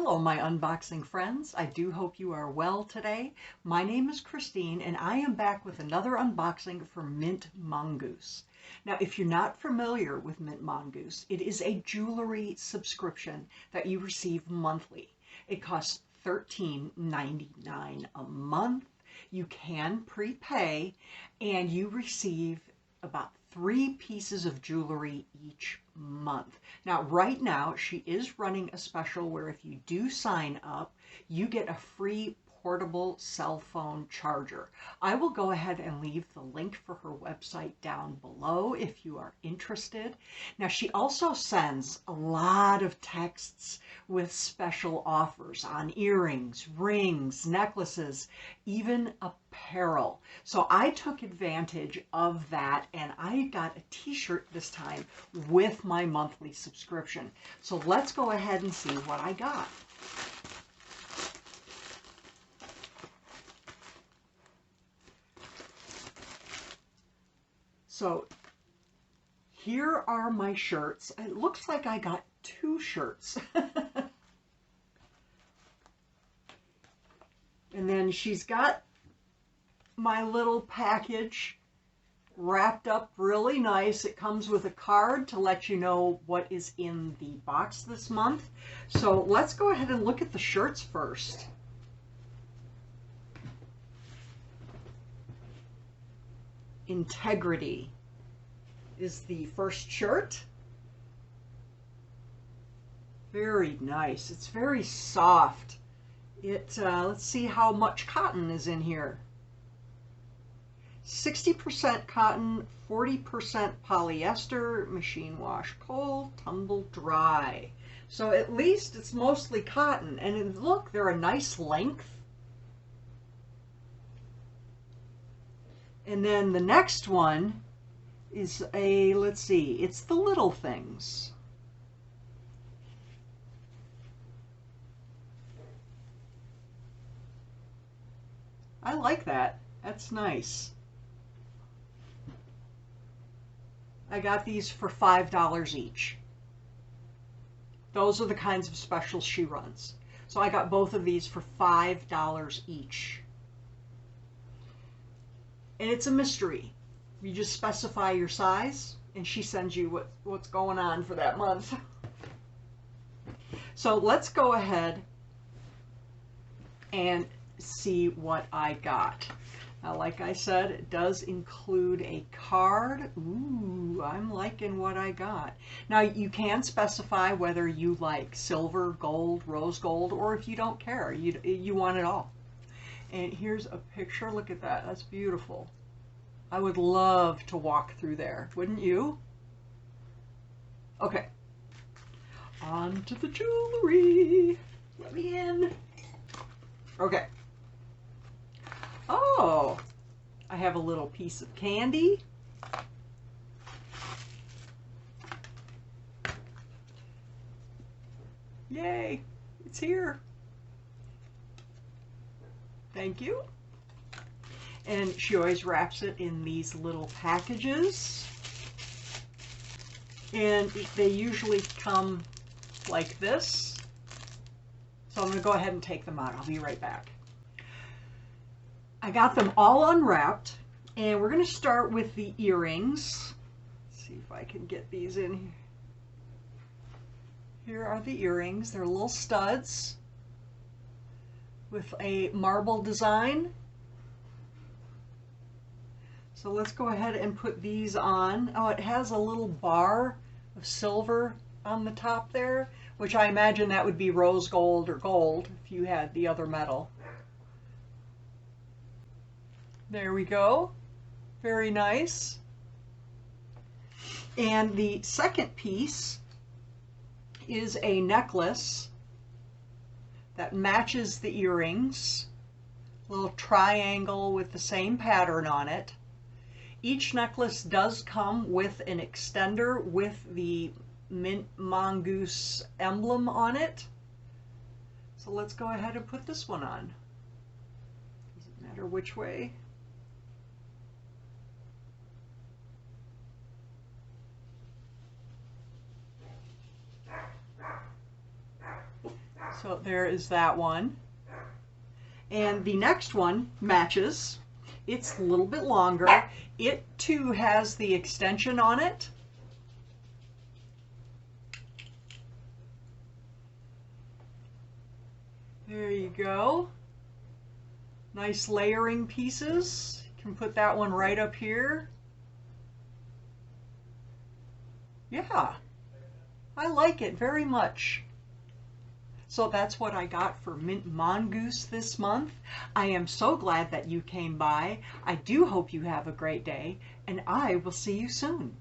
Hello, my unboxing friends. I do hope you are well today. My name is Christine, and I am back with another unboxing for Mint Mongoose. Now, if you're not familiar with Mint Mongoose, it is a jewelry subscription that you receive monthly. It costs $13.99 a month. You can prepay, and you receive about 3 pieces of jewelry each month. Now, right now, she is running a special where if you do sign up, you get a free portable cell phone charger. I will go ahead and leave the link for her website down below if you are interested. Now, she also sends a lot of texts with special offers on earrings, rings, necklaces, even apparel. So I took advantage of that, and I got a t-shirt this time with my monthly subscription. So let's go ahead and see what I got. So here are my shirts. It looks like I got 2 shirts. And then she's got my little package wrapped up really nice. It comes with a card to let you know what is in the box this month. So let's go ahead and look at the shirts first. Integrity is the first shirt. Very nice. It's very soft. Let's see how much cotton is in here. 60% cotton, 40% polyester, machine wash cold, tumble dry. So at least it's mostly cotton. And look, they're a nice length. And then the next one is let's see, it's the little things. I like that. That's nice. I got these for $5 each. Those are the kinds of specials she runs. So I got both of these for $5 each. And it's a mystery. You just specify your size, and she sends you what's going on for that month. So let's go ahead and see what I got. Now, like I said, it does include a card. Ooh, I'm liking what I got. Now, you can specify whether you like silver, gold, rose gold, or if you don't care, you want it all. And here's a picture. Look at that. That's beautiful. I would love to walk through there. Wouldn't you? Okay. On to the jewelry. Let me in. Okay. Oh, I have a little piece of candy. Yay, it's here. Thank you. And she always wraps it in these little packages. And they usually come like this. So I'm going to go ahead and take them out. I'll be right back. I got them all unwrapped, and we're going to start with the earrings. Let's see if I can get these in here. Here are the earrings. They're little studs with a marble design. So let's go ahead and put these on. Oh, it has a little bar of silver on the top there, which I imagine that would be rose gold or gold if you had the other metal. There we go. Very nice. And the second piece is a necklace that matches the earrings. A little triangle with the same pattern on it. Each necklace does come with an extender with the Mint Mongoose emblem on it. So let's go ahead and put this one on. Doesn't matter which way. So there is that one. And the next one matches. It's a little bit longer. It too has the extension on it. There you go. Nice layering pieces. You can put that one right up here. Yeah, I like it very much. So that's what I got for Mint Mongoose this month. I am so glad that you came by. I do hope you have a great day, and I will see you soon.